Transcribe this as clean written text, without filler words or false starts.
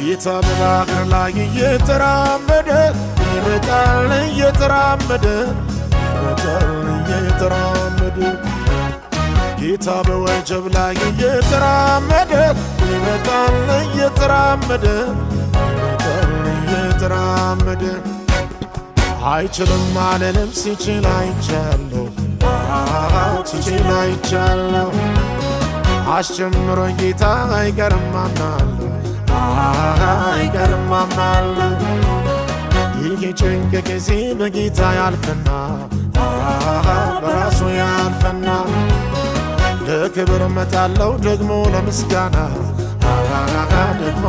ጌታ በባህር ላይ እየተራመደ ይመጣል እየተራመደ ጌታ በወጀብ ላይ እየተራመደ ይመጣል እየተራመደ አይችልም አልልም ሲችል አይቻለሁ ሲችል አይቻለሁ አስጀምሮ ጌታ አይቀርም አምናለሁ አይቀርም አምናለሁ ይህ ጭንቅ ጊዜ በጌታ ያልፍና በራሱ ያልፍና ለክብር መጣለው ደግሞ ለምስጋና ደግሞ